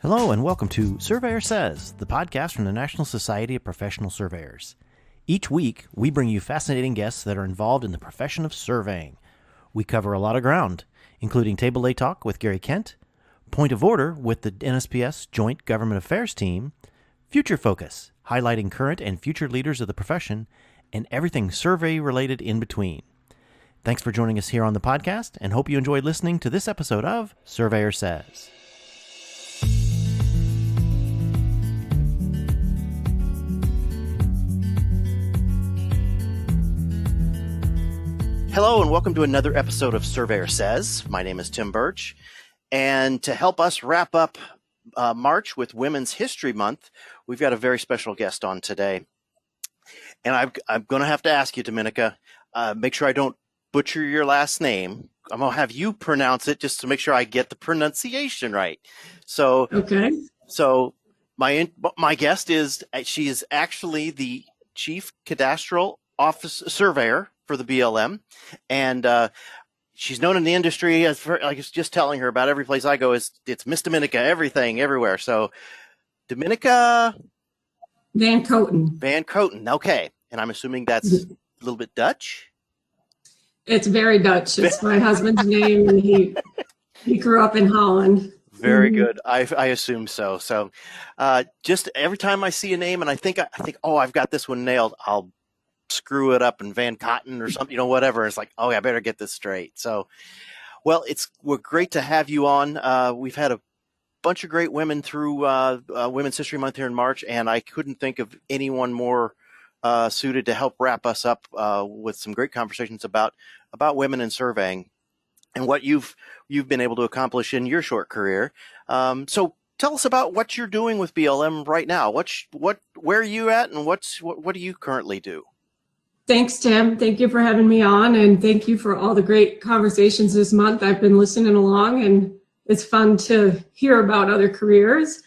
Hello and welcome to Surveyor Says, the podcast from the National Society of Professional Surveyors. Each week, we bring you fascinating guests that are involved in the profession of surveying. We cover a lot of ground, including Table A Talk with Gary Kent, Point of Order with the NSPS Joint Government Affairs Team, Future Focus, highlighting current and future leaders of the profession, and everything survey-related in between. Thanks for joining us here on the podcast, and hope you enjoyed listening to this episode of Surveyor Says. Hello and welcome to another episode of Surveyor Says. My name is Tim Burch, and to help us wrap up March with Women's History Month, we've got a very special guest on today. And I'm going to have to ask you, Dominica, make sure I don't butcher your last name. I'm going to have you pronounce it just to make sure I get the pronunciation right. So, okay. So my guest she is actually the Chief Cadastral Surveyor for the BLM, and she's known in the industry as, like I was just telling her about, every place I go it's Miss Dominica, everything, everywhere. So Dominica VanKoten. Okay, and I'm assuming that's a little bit Dutch. It's very Dutch. It's my husband's name, and he grew up in Holland. Very good. I assume so. So just every time I see a name and I think, oh, I've got this one nailed, I'll screw it up and VanKoten or something, whatever. It's like, oh, I better get this straight. So, well, we're great to have you on. We've had a bunch of great women through Women's History Month here in March, and I couldn't think of anyone more suited to help wrap us up with some great conversations about women in surveying and what you've been able to accomplish in your short career. So tell us about what you're doing with BLM right now. Where are you at, and what do you currently do? Thanks, Tim. Thank you for having me on, and thank you for all the great conversations this month. I've been listening along, and it's fun to hear about other careers.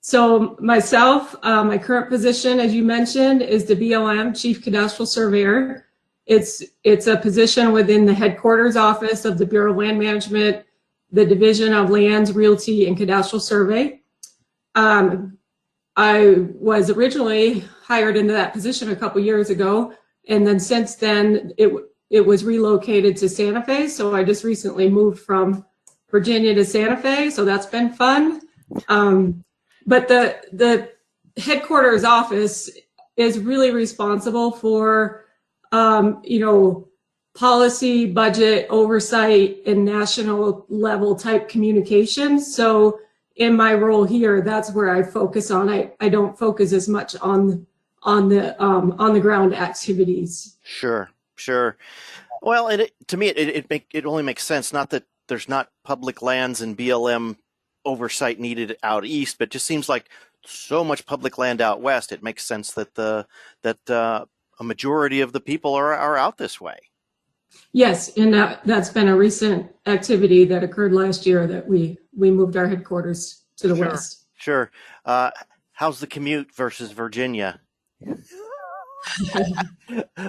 So myself, my current position, as you mentioned, is the BLM Chief Cadastral Surveyor. It's a position within the headquarters office of the Bureau of Land Management, the Division of Lands, Realty, and Cadastral Survey. I was originally hired into that position a couple years ago, and then since then it was relocated to Santa Fe. So I just recently moved from Virginia to Santa Fe, so that's been fun. But the headquarters office is really responsible for policy, budget, oversight, and national level type communications. So in my role here, that's where I focus on. I don't focus as much on the ground activities. Sure. Well, to me, it only makes sense. Not that there's not public lands and BLM oversight needed out east, but it just seems like so much public land out west. It makes sense that a majority of the people are out this way. Yes, and that's been a recent activity that occurred last year, that we moved our headquarters to the west. Sure. How's the commute versus Virginia?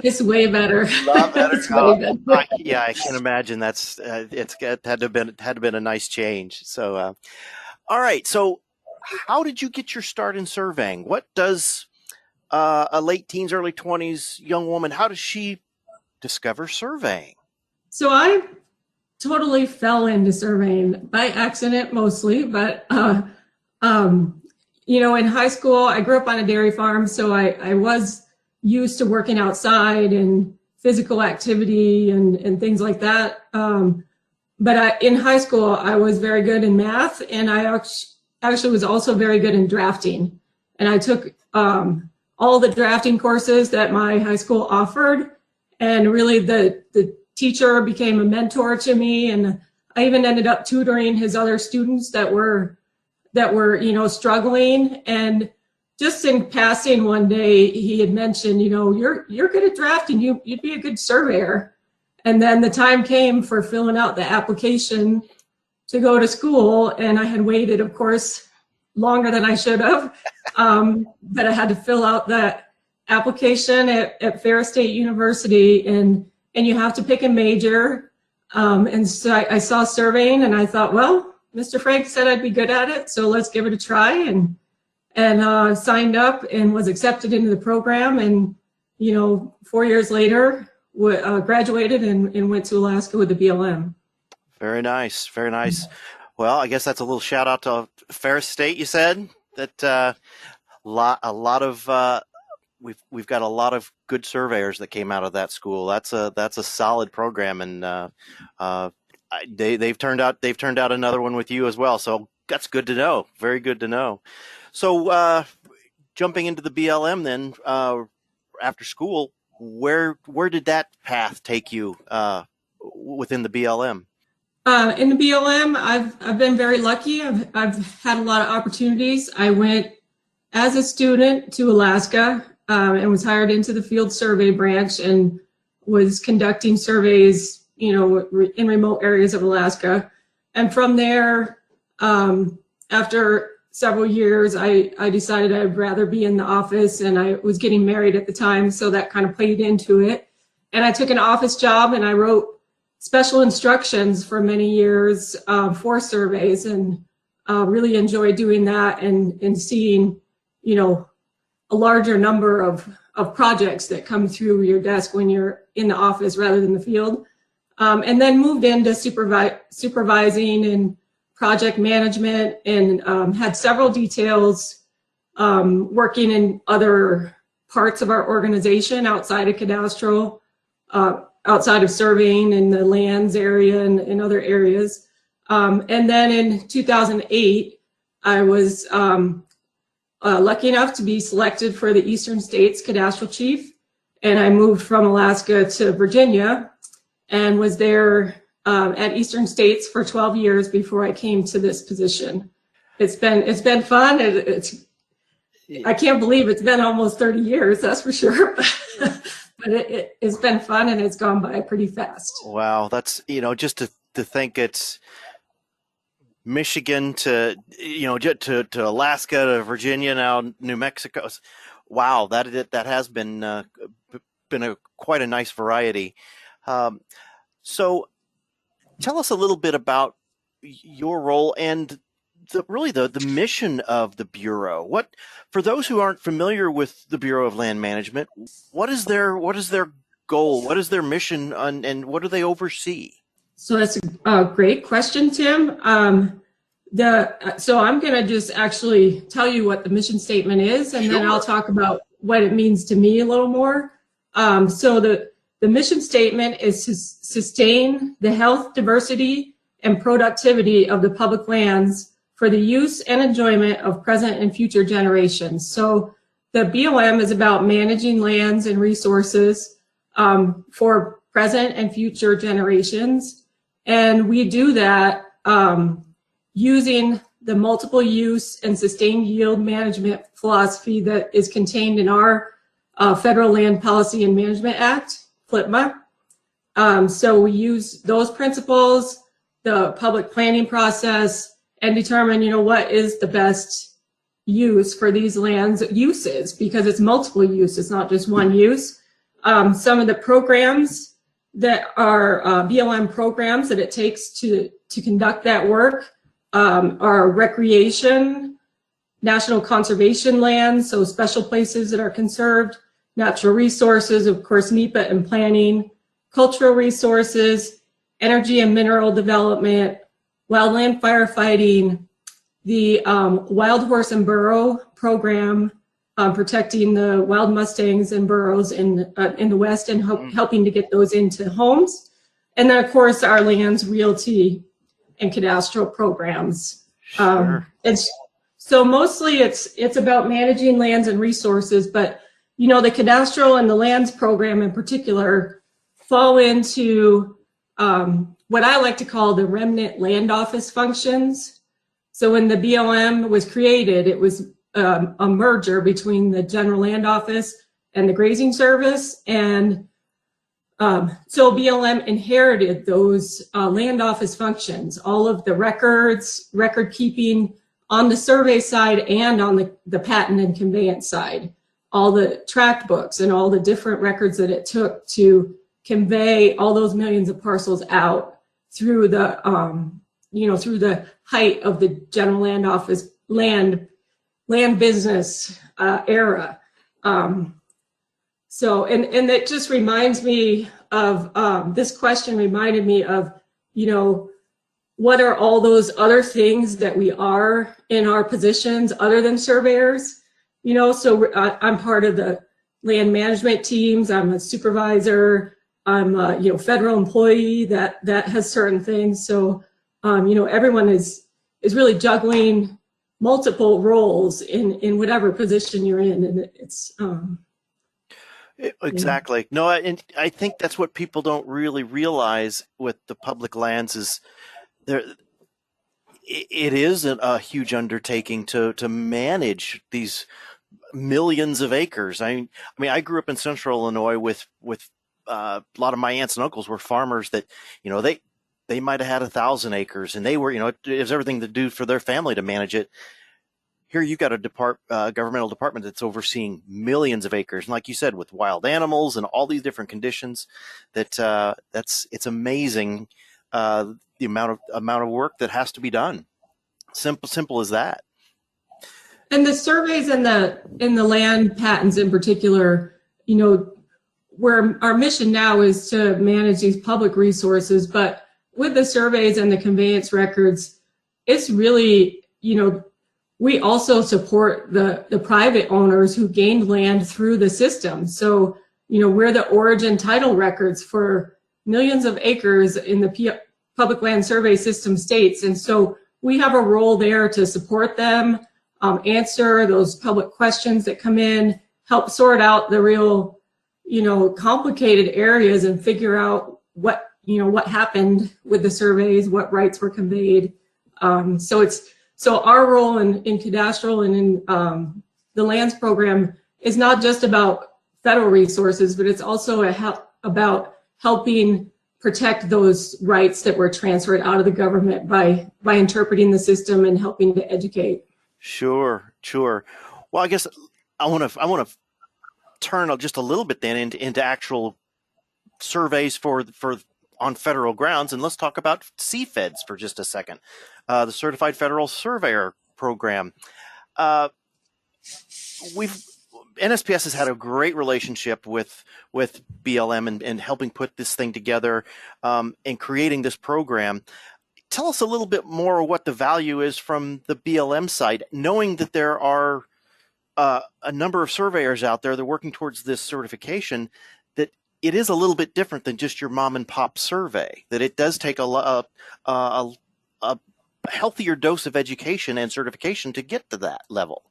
It's way better. It's way better. Yeah, I can imagine. That's it had to have been a nice change. So, all right. So, how did you get your start in surveying? What does a late teens, early 20s young woman? How does she discover surveying? So I totally fell into surveying by accident mostly, but in high school I grew up on a dairy farm, so I was used to working outside and physical activity and things like that. But in high school I was very good in math, and I actually was also very good in drafting, and I took all the drafting courses that my high school offered. And really the teacher became a mentor to me, and I even ended up tutoring his other students that were struggling. And just in passing one day, he had mentioned, you're good at drafting, you'd be a good surveyor. And then the time came for filling out the application to go to school, and I had waited, of course, longer than I should have, but I had to fill out that application at Ferris State University, and you have to pick a major. And so I saw surveying, and I thought, well, Mr. Frank said I'd be good at it, so let's give it a try, and signed up and was accepted into the program. And 4 years later, graduated and went to Alaska with the BLM. Very nice, very nice. Well, I guess that's a little shout out to Ferris State. You said that a lot of we've got a lot of good surveyors that came out of that school. That's a solid program, and they've turned out another one with you as well. So that's good to know. Very good to know. So jumping into the BLM then after school, where did that path take you within the BLM? In the BLM, I've been very lucky. I've had a lot of opportunities. I went as a student to Alaska and was hired into the field survey branch and was conducting surveys, in remote areas of Alaska. And from there, after several years, I decided I'd rather be in the office, and I was getting married at the time, so that kind of played into it. And I took an office job, and I wrote special instructions for many years for surveys, and really enjoyed doing that and seeing, a larger number of projects that come through your desk when you're in the office rather than the field. And then moved into supervising and project management, and had several details working in other parts of our organization outside of cadastral, outside of surveying in the lands area and in other areas. And then in 2008, I was lucky enough to be selected for the Eastern States Cadastral Chief, and I moved from Alaska to Virginia and was there at Eastern States for 12 years before I came to this position. It's been fun. I can't believe it's been almost 30 years, that's for sure. But it's been fun, and it's gone by pretty fast. Wow, that's just to think it's Michigan to to Alaska to Virginia, now New Mexico. Wow, that has been quite a nice variety. So tell us a little bit about your role and the mission of the Bureau. What, for those who aren't familiar with the Bureau of Land Management, what is their goal? What is their mission, and what do they oversee? So that's a great question, Tim. So I'm going to just actually tell you what the mission statement is, and then I'll talk about what it means to me a little more. So the mission statement is to sustain the health, diversity, and productivity of the public lands for the use and enjoyment of present and future generations. So the BLM is about managing lands and resources for present and future generations. And we do that using the multiple use and sustained yield management philosophy that is contained in our Federal Land Policy and Management Act, FLPMA. So we use those principles, the public planning process, and determine, what is the best use for these lands uses, because it's multiple use, it's not just one use. Some of the programs that are BLM programs that it takes to conduct that work are recreation, national conservation lands, so special places that are conserved, natural resources, of course, NEPA and planning, cultural resources, energy and mineral development, wildland firefighting, the wild horse and burro program, protecting the wild mustangs and burros in the West and helping to get those into homes. And then, of course, our lands, realty, and cadastral programs. Sure. So mostly it's about managing lands and resources, but the cadastral and the lands program in particular fall into what I like to call the remnant land office functions. So when the BLM was created, it was a merger between the General Land Office and the Grazing Service. And so BLM inherited those land office functions, all of the records, record keeping on the survey side and on the patent and conveyance side, all the tract books and all the different records that it took to convey all those millions of parcels out through the through the height of the general land office land business era. So, and that just reminds me of, this question reminded me of, what are all those other things that we are in our positions other than surveyors? So I'm part of the land management teams. I'm a supervisor. I'm a, federal employee that has certain things. So, everyone is really juggling multiple roles in whatever position you're in. And it's, exactly. No, and I think that's what people don't really realize with the public lands is there. It is a huge undertaking to manage these millions of acres. I mean, I grew up in Central Illinois with a lot of my aunts and uncles were farmers that, they might have had 1,000 acres, and they were, it was everything to do for their family to manage it. Here you've got a governmental department that's overseeing millions of acres, and like you said, with wild animals and all these different conditions, it's amazing the amount of work that has to be done. Simple as that. And the surveys and the land patents in particular, where our mission now is to manage these public resources, but with the surveys and the conveyance records, it's really, we also support the private owners who gained land through the system. So, we're the origin title records for millions of acres in the public land survey system states. And so we have a role there to support them, answer those public questions that come in, help sort out the real, complicated areas and figure out what happened with the surveys, what rights were conveyed. So our role in cadastral and in the lands program is not just about federal resources, but it's also about helping protect those rights that were transferred out of the government by interpreting the system and helping to educate. Sure. Well, I guess I want to turn just a little bit then into actual surveys for on federal grounds, and let's talk about SeaFeds for just a second. The Certified Federal Surveyor Program. NSPS has had a great relationship with BLM and helping put this thing together and creating this program. Tell us a little bit more what the value is from the BLM side, knowing that there are a number of surveyors out there that are working towards this certification, that it is a little bit different than just your mom and pop survey, that it does take a healthier dose of education and certification to get to that level.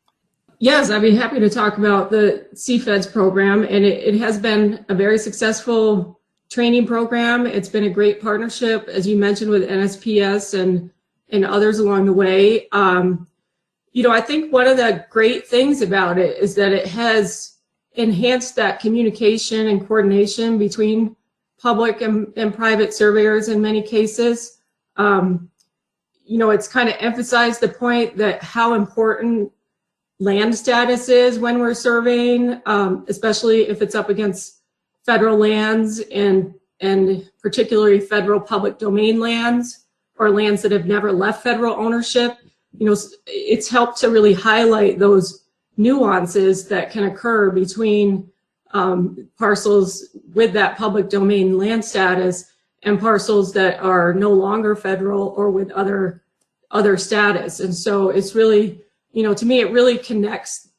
Yes, I'd be happy to talk about the SeaFed program, and it has been a very successful training program. It's been a great partnership, as you mentioned, with NSPS and others along the way. I think one of the great things about it is that it has enhanced that communication and coordination between public and private surveyors in many cases. It's kind of emphasized the point that how important land status is when we're surveying, especially if it's up against federal lands and particularly federal public domain lands or lands that have never left federal ownership. It's helped to really highlight those nuances that can occur between parcels with that public domain land status and parcels that are no longer federal or with other status. And so it's really, to me, it really connects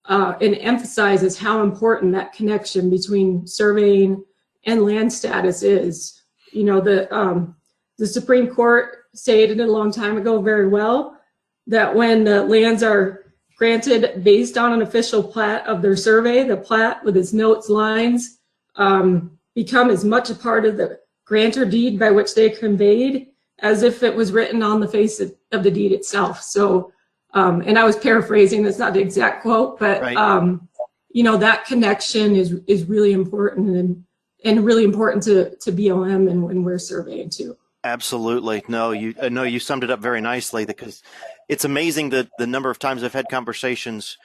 and emphasizes how important that connection between surveying and land status is. The Supreme Court stated a long time ago very well that when the lands are granted based on an official plat of their survey, the plat with its notes, lines, become as much a part of the grant or deed by which they conveyed as if it was written on the face of the deed itself. So, and I was paraphrasing, that's not the exact quote, but right. That connection is really important and really important to BLM and when we're surveying too. Absolutely. No, you summed it up very nicely, because it's amazing that the number of times I've had conversations,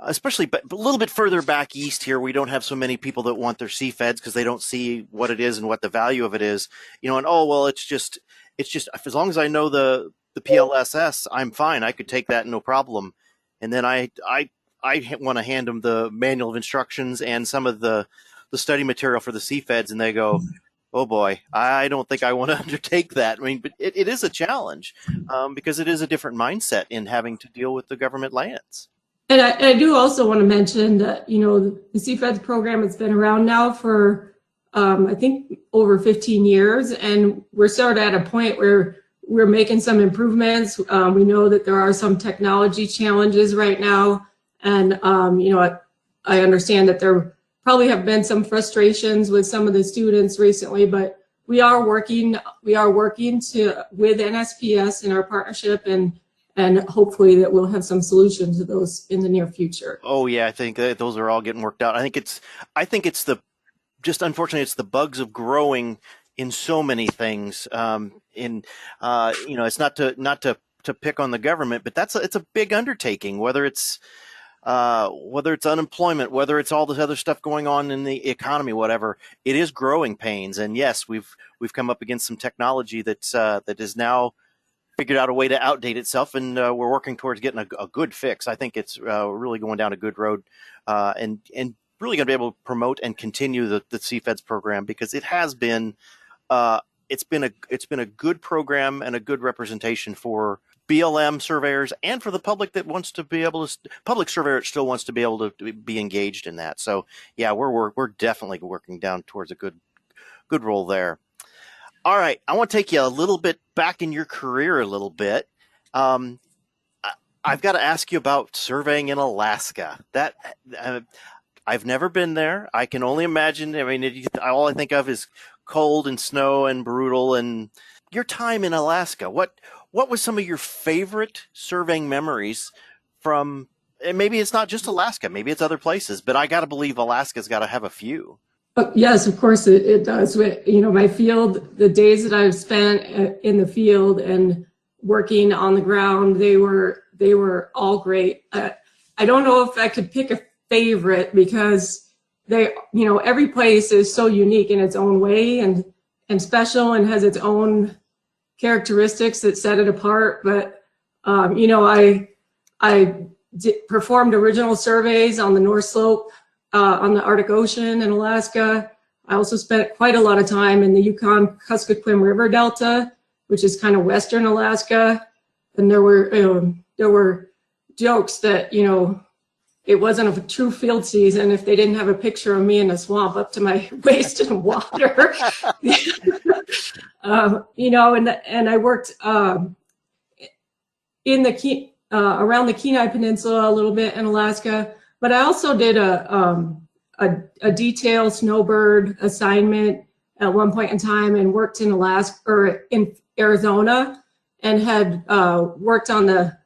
especially a little bit further back east here, we don't have so many people that want their SeaFeds because they don't see what it is and what the value of it is, and it's just, it's just as long as I know the PLSS, I'm fine. I could take that no problem. And then I want to hand them the manual of instructions and some of the study material for the SeaFeds, and they go, oh boy, I don't think I want to undertake that. I mean, but it is a challenge because it is a different mindset in having to deal with the government lands. And I do also want to mention that, the SeaFed program has been around now for, I think, over 15 years, and we're sort of at a point where we're making some improvements. We know that there are some technology challenges right now, and, I understand that there probably have been some frustrations with some of the students recently, but we are working with NSPS in our partnership, and hopefully that we'll have some solutions to those in the near future. Oh yeah, I think that those are all getting worked out. I think it's unfortunately it's the bugs of growing in so many things. It's not to pick on the government, but it's a big undertaking, whether it's unemployment, whether it's all this other stuff going on in the economy, whatever. It is growing pains, and yes, we've come up against some technology that is now figured out a way to outdate itself, and we're working towards getting a good fix. I think it's really going down a good road, and really going to be able to promote and continue the SeaFeds program, because it has been it's been a good program and a good representation for BLM surveyors and for the public that wants to be able to public surveyor still wants to be able to be engaged in that. So yeah, we're definitely working down towards a good role there. All right, I want to take you a little bit back in your career a little bit. I've got to ask you about surveying in Alaska. That I've never been there. I can only imagine. I mean, all I think of is cold and snow and brutal. And your time in Alaska, what was some of your favorite surveying memories from? And maybe it's not just Alaska, maybe it's other places, but I got to believe Alaska's got to have a few. Yes, of course it does. My field, the days that I've spent in the field and working on the ground, they were all great. I don't know if I could pick a favorite, because every place is so unique in its own way and special, and has its own characteristics that set it apart. But I performed original surveys on the North Slope, on the Arctic Ocean in Alaska. I also spent quite a lot of time in the Yukon-Kuskokwim River Delta, which is kind of western Alaska. And there were jokes that, it wasn't a true field season if they didn't have a picture of me in a swamp up to my waist in water. And I worked in the around the Kenai Peninsula a little bit in Alaska. But I also did a detailed snowbird assignment at one point in time, and worked in Alaska or in Arizona, and had worked on the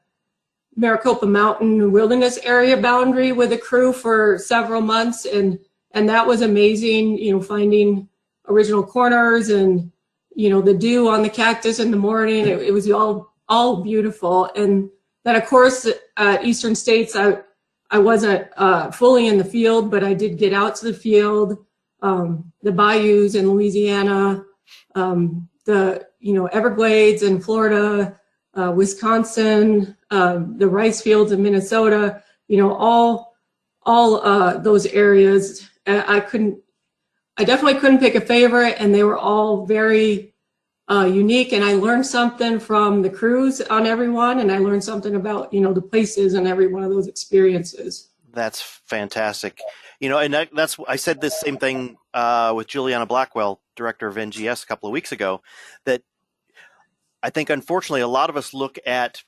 Maricopa Mountain Wilderness Area boundary with a crew for several months, and that was amazing. Finding original corners and the dew on the cactus in the morning. It was all beautiful. And then of course at Eastern States, I wasn't fully in the field, but I did get out to the field, the bayous in Louisiana, the Everglades in Florida, Wisconsin, the rice fields in Minnesota. All those areas. I definitely couldn't pick a favorite, and they were all very unique, and I learned something from the crews on every one, and I learned something about the places and every one of those experiences. That's fantastic. And that's I said this same thing with Juliana Blackwell, director of NGS, a couple of weeks ago, that I think unfortunately a lot of us look at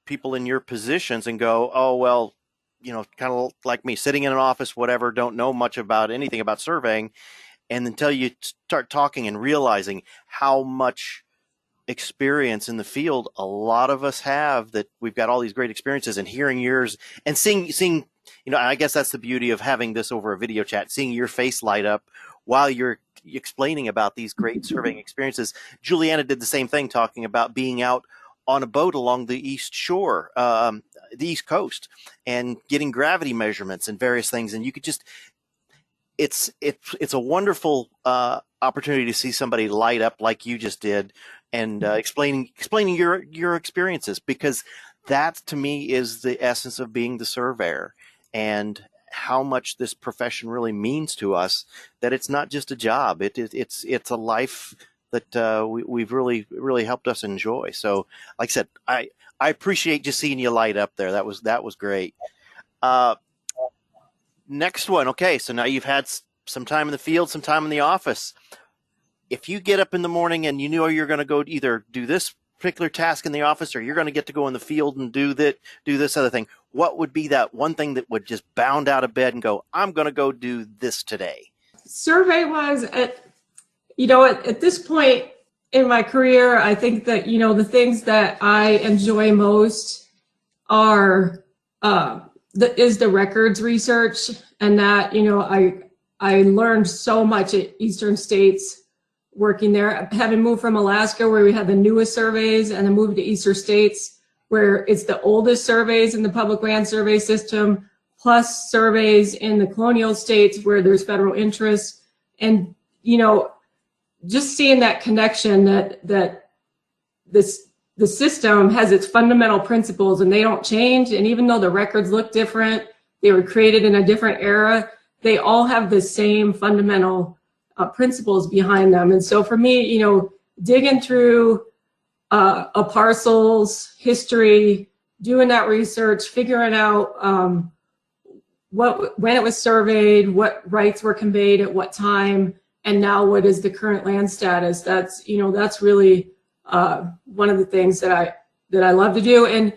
people in your positions and go, oh well, kind of like me, sitting in an office, whatever, don't know much about anything about surveying. And until you start talking and realizing how much experience in the field a lot of us have, that we've got all these great experiences, and hearing yours and seeing, I guess that's the beauty of having this over a video chat, seeing your face light up while you're explaining about these great surveying experiences. Juliana did the same thing, talking about being out on a boat along the east shore, the East Coast, and getting gravity measurements and various things. And you could just, it's a wonderful opportunity to see somebody light up like you just did, and explaining your experiences, because that to me is the essence of being the surveyor, and how much this profession really means to us. That it's not just a job; it's a life that we've really helped us enjoy. So, like I said, I appreciate just seeing you light up there. That was great. Next one. Okay, so now you've had some time in the field, some time in the office. If you get up in the morning and you know you're going to go either do this particular task in the office, or you're going to get to go in the field and do this other thing, what would be that one thing that would just bound out of bed and go, I'm going to go do this today? Survey was at this point in my career, I think that, the things that I enjoy most are the records research, and that, I learned so much at Eastern States working there, having moved from Alaska, where we had the newest surveys, and then moved to Eastern States, where it's the oldest surveys in the public land survey system, plus surveys in the colonial states where there's federal interest. And, just seeing that connection, that the system has its fundamental principles and they don't change. And even though the records look different, they were created in a different era, they all have the same fundamental principles behind them. And so for me, digging through a parcel's history, doing that research, figuring out when it was surveyed, what rights were conveyed at what time, and now what is the current land status, that's really one of the things that I love to do. And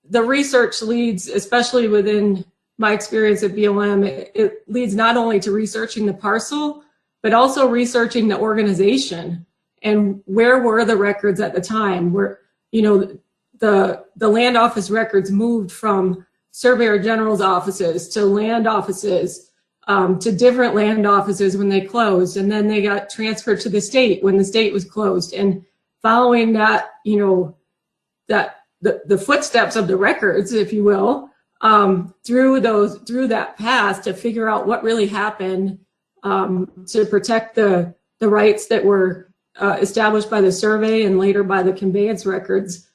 the research leads, especially within my experience at BLM, it leads not only to researching the parcel, but also researching the organization and where were the records at the time, where, the land office records moved from Surveyor General's offices to land offices, to different land offices when they closed, and then they got transferred to the state when the state was closed. And following that, that the footsteps of the records, if you will, through that path to figure out what really happened, to protect the rights that were established by the survey and later by the conveyance records.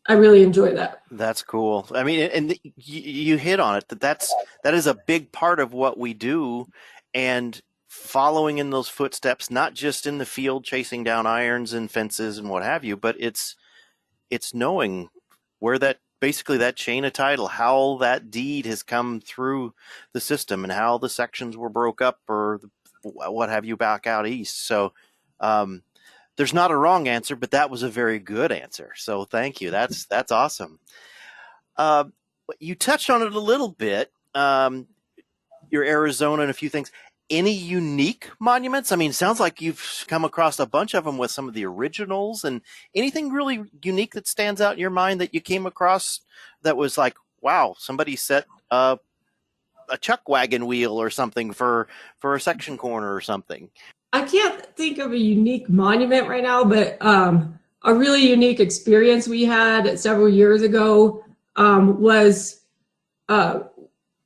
I really enjoy that. That's cool. I mean, and you hit on it, that is a big part of what we do, and following in those footsteps, not just in the field chasing down irons and fences and what have you, but it's knowing where that chain of title, how that deed has come through the system and how the sections were broke up or what have you back out east. So, there's not a wrong answer, but that was a very good answer. So thank you. That's awesome. You touched on it a little bit. Your Arizona and a few things. Any unique monuments? I mean, it sounds like you've come across a bunch of them with some of the originals, and anything really unique that stands out in your mind that you came across that was like, wow, somebody set a chuck wagon wheel or something for a section corner or something. I can't think of a unique monument right now, but a really unique experience we had several years ago was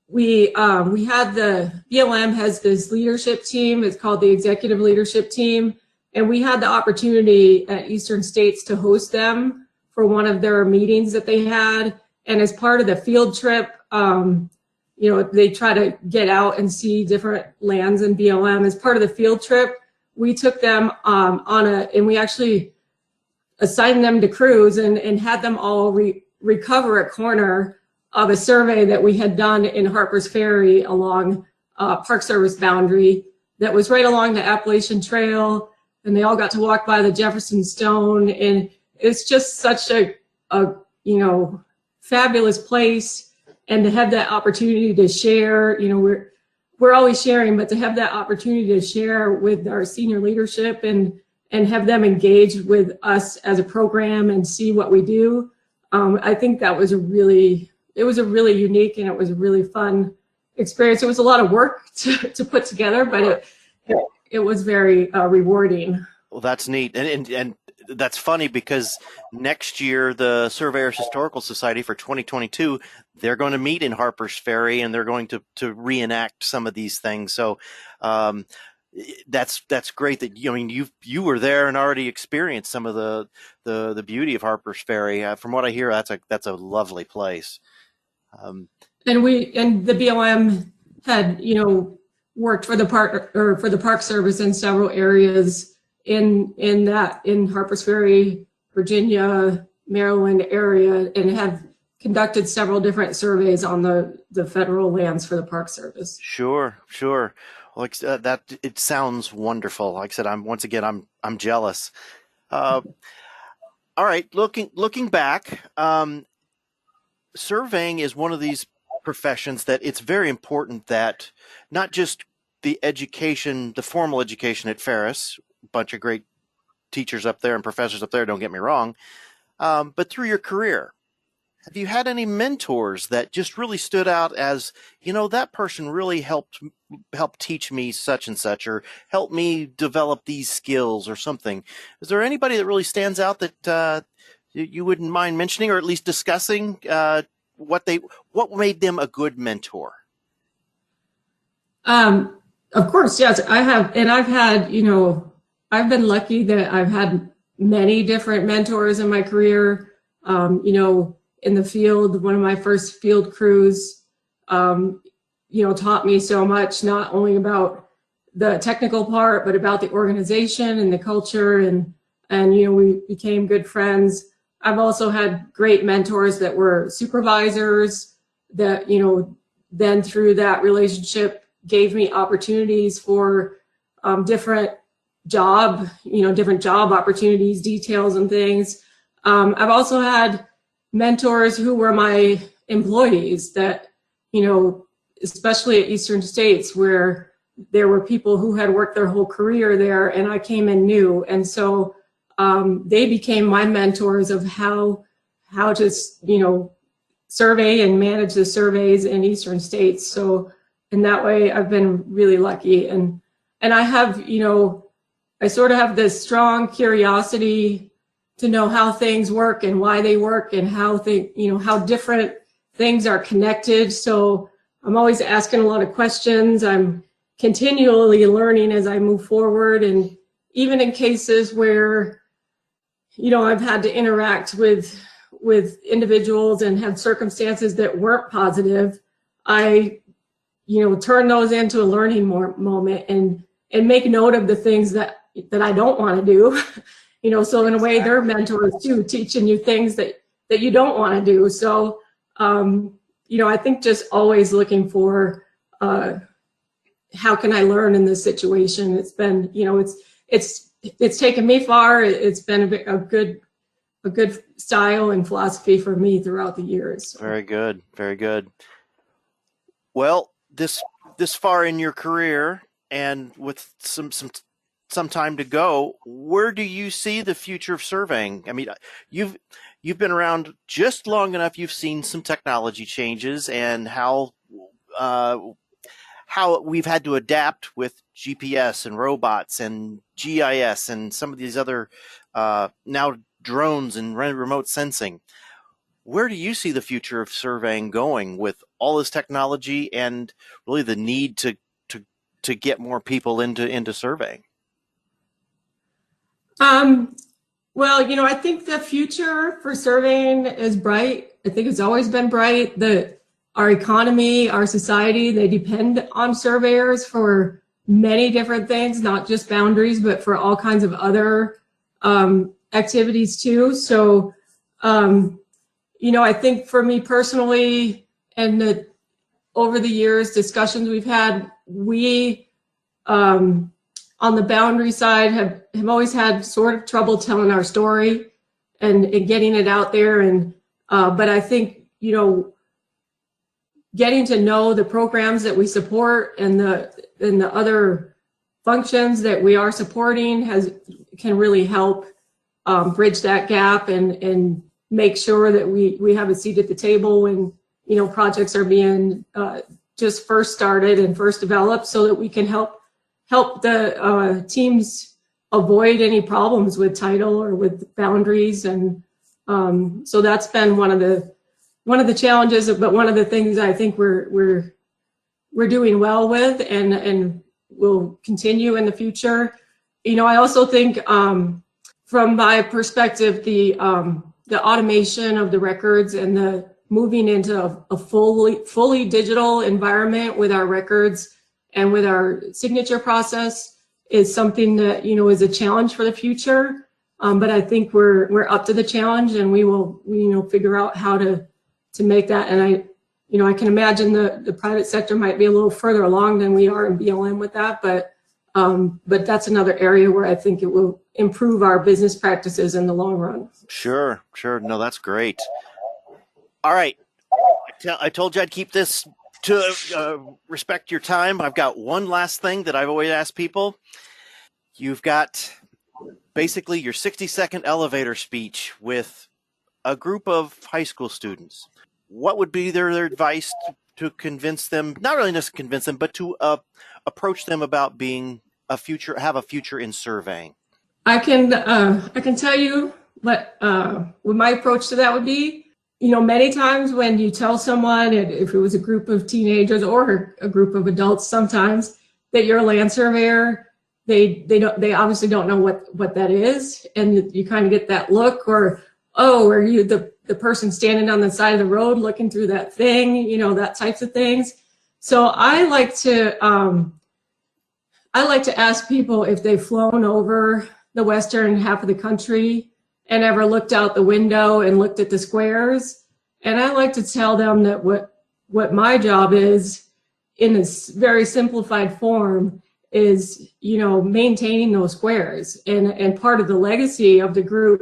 we had the BLM has this leadership team. It's called the Executive Leadership Team, and we had the opportunity at Eastern States to host them for one of their meetings that they had. And as part of the field trip, they try to get out and see different lands in BLM. As part of the field trip, we took them and we actually assigned them to crews and had them all recover a corner of a survey that we had done in Harpers Ferry along Park Service boundary that was right along the Appalachian Trail. And they all got to walk by the Jefferson Stone. And it's just such a fabulous place. And to have that opportunity to share, we're always sharing, but to have that opportunity to share with our senior leadership and have them engage with us as a program and see what we do, I think that was a really unique, and it was a really fun experience. It was a lot of work to put together, but it was very rewarding. Well, that's neat, and that's funny because next year the Surveyors Historical Society for 2022, they're going to meet in Harpers Ferry and they're going to reenact some of these things. So that's great that you were there and already experienced some of the beauty of Harpers Ferry. From what I hear, that's a lovely place. And the BLM had, worked for the Park Service in several areas in Harpers Ferry, Virginia, Maryland area, and have conducted several different surveys on the federal lands for the Park Service. Sure. Like that, it sounds wonderful. Like I said, I'm jealous. All right, looking back, surveying is one of these professions that it's very important that not just the formal education at Ferris, a bunch of great teachers up there and professors up there, don't get me wrong, but through your career. Have you had any mentors that just really stood out as, that person really helped teach me such and such, or helped me develop these skills or something? Is there anybody that really stands out that you wouldn't mind mentioning, or at least discussing what made them a good mentor? Of course, yes, I have. And I've had, I've been lucky that I've had many different mentors in my career. In the field, one of my first field crews, taught me so much, not only about the technical part, but about the organization and the culture, and we became good friends. I've also had great mentors that were supervisors that, then through that relationship gave me opportunities for different job opportunities, details and things. I've also had mentors who were my employees that, especially at Eastern States, where there were people who had worked their whole career there and I came in new. And so they became my mentors of how to, survey and manage the surveys in Eastern States. So in that way, I've been really lucky. And I have, I sort of have this strong curiosity to know how things work and why they work and how how different things are connected. So I'm always asking a lot of questions. I'm continually learning as I move forward. And even in cases where, I've had to interact with individuals and had circumstances that weren't positive, I, turn those into a learning moment and make note of the things that I don't want to do. So in a way, they're mentors too, teaching you things that you don't want to do. So, I think just always looking for how can I learn in this situation. It's been, it's taken me far. It's been a good style and philosophy for me throughout the years. So. Very good, very good. Well, this far in your career and with some time to go, where do you see the future of surveying? I mean, you've been around just long enough. You've seen some technology changes and how we've had to adapt with GPS and robots and GIS and some of these other now drones and remote sensing. Where do you see the future of surveying going with all this technology and really the need to get more people into surveying? Well, I think the future for surveying is bright. I think it's always been bright. Our economy, our society, they depend on surveyors for many different things, not just boundaries, but for all kinds of other activities too. So, I think for me personally, and over the years, discussions we've had, we on the boundary side have always had sort of trouble telling our story and getting it out there. And but I think, getting to know the programs that we support and the other functions that we are supporting can really help bridge that gap and make sure that we have a seat at the table when, projects are being just first started and first developed, so that we can help the teams avoid any problems with title or with boundaries. And so that's been one of the challenges, but one of the things I think we're doing well with, and will continue in the future. I also think from my perspective, the automation of the records and the moving into a fully digital environment with our records and with our signature process is something that, is a challenge for the future. But I think we're up to the challenge, and we will, figure out how to make that. And I can imagine the private sector might be a little further along than we are in BLM with that, but that's another area where I think it will improve our business practices in the long run. Sure. No, that's great. All right. I told you I'd keep this to respect your time. I've got one last thing that I've always asked people. You've got basically your 60-second elevator speech with a group of high school students. What would be their advice to convince them, not really just convince them, but to approach them about have a future in surveying? I can tell you what my approach to that would be. Many times when you tell someone, if it was a group of teenagers or a group of adults, sometimes that you're a land surveyor, they obviously don't know what that is, and you kind of get that look, or, oh, are you the person standing on the side of the road looking through that thing, that types of things. So I like to ask people if they've flown over the western half of the country and ever looked out the window and looked at the squares. And I like to tell them that what my job is, in a very simplified form, is, maintaining those squares, and part of the legacy of the group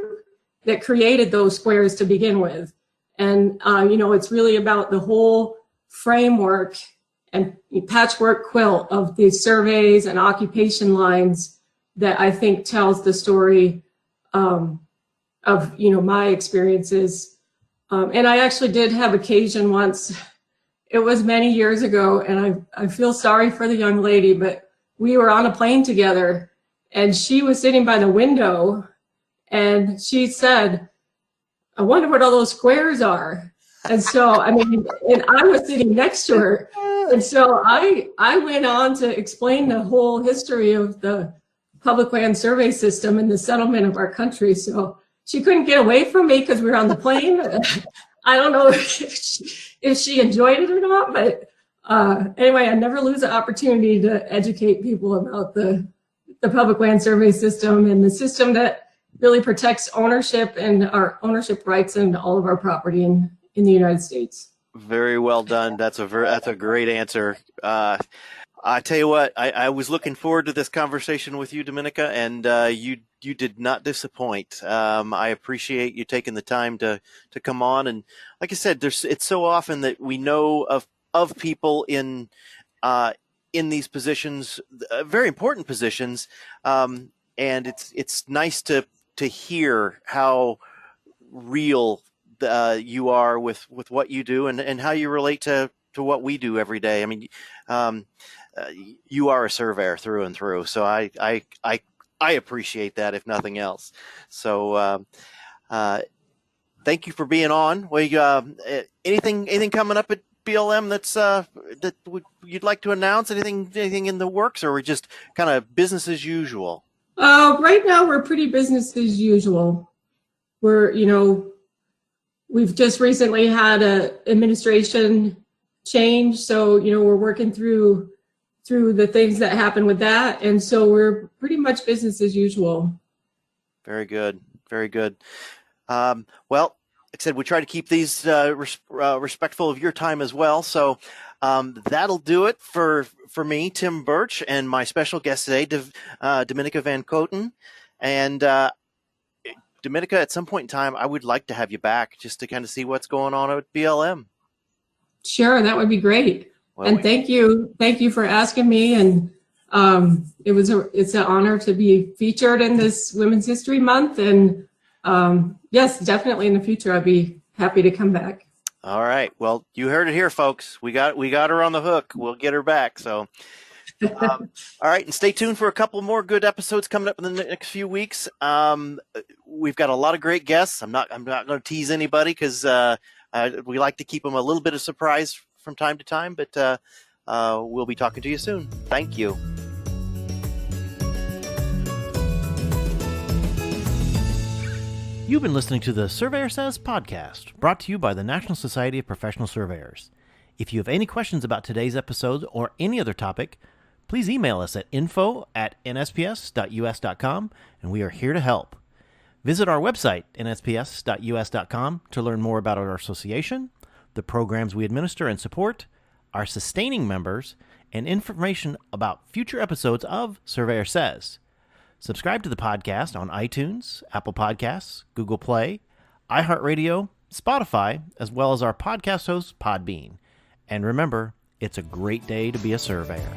that created those squares to begin with. And, it's really about the whole framework and patchwork quilt of the surveys and occupation lines that I think tells the story of my experiences. And I actually did have occasion once, it was many years ago, and I feel sorry for the young lady, but we were on a plane together, and she was sitting by the window, and she said, "I wonder what all those squares are." And so, and I was sitting next to her. And so I went on to explain the whole history of the public land survey system and the settlement of our country. So she couldn't get away from me because we were on the plane. I don't know if she enjoyed it or not, but anyway, I never lose an opportunity to educate people about the public land survey system, and the system that really protects ownership and our ownership rights in all of our property in the United States. Very well done. That's a great answer. I tell you what, I was looking forward to this conversation with you, Dominica, and you did not disappoint. I appreciate you taking the time to come on. And like I said, it's so often that we know of people in these positions, very important positions, and it's nice to hear how real you are with what you do and how you relate to what we do every day. I mean, you are a surveyor through and through, so I appreciate that, if nothing else. So thank you for being on. Anything coming up at BLM that you'd like to announce? Anything in the works, or are we just kind of business as usual? Right now we're pretty business as usual. We've just recently had an administration change, so we're working through the things that happen with that, and so we're pretty much business as usual. Very good, very good. Well, like I said, we try to keep these respectful of your time as well. So that'll do it for me, Tim Burch, and my special guest today, Dominica VanKoten. And Dominica, at some point in time, I would like to have you back just to kind of see what's going on at BLM. Sure, that would be great. Well, and thank you for asking me. And it's an honor to be featured in this Women's History Month. And yes, definitely in the future, I'd be happy to come back. All right. Well, you heard it here, folks. We got her on the hook. We'll get her back. So, all right. And stay tuned for a couple more good episodes coming up in the next few weeks. We've got a lot of great guests. I'm not going to tease anybody because we like to keep them a little bit of surprise from time to time, but we'll be talking to you soon. Thank you. You've been listening to the Surveyor Says podcast, brought to you by the National Society of Professional Surveyors. If you have any questions about today's episode or any other topic, please email us at info@nsps.us.com, and we are here to help. Visit our website, nsps.us.com, to learn more about our association, the programs we administer and support, our sustaining members, and information about future episodes of Surveyor Says. Subscribe to the podcast on iTunes, Apple Podcasts, Google Play, iHeartRadio, Spotify, as well as our podcast host, Podbean. And remember, it's a great day to be a surveyor.